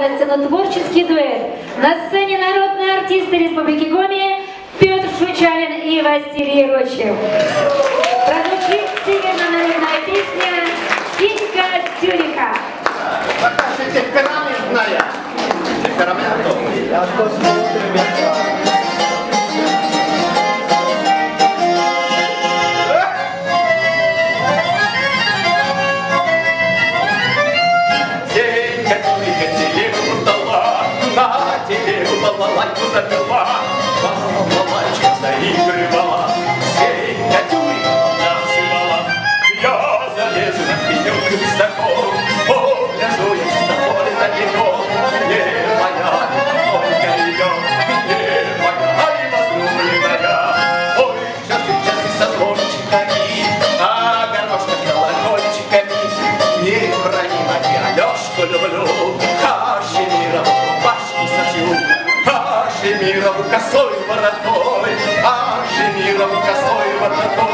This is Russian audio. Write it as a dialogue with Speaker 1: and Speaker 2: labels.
Speaker 1: На сцену творческий дуэт. На сцене народные артисты Республики Коми Петр Шучалин и Василий Рощев. Прозвучит северно-народная песня «Синька Тюрика».
Speaker 2: Покажи темпераментная. Темпераментная. Я посмотрим.
Speaker 3: Балалайку запила, балалайчик заигрывала, Сенька Тюрика танцевала. Я залезу на пенек высоко, погляжу я чисто поле далеко. Не моя, только ее, не моя, возлюбленная. Ой, часы со звончиками, а гармошка с колокольчиками. Не брони, моя, Алешку люблю, Кашемирову рубашку сошью. Кашемирову косой воротой, Кашемирову косой воротой.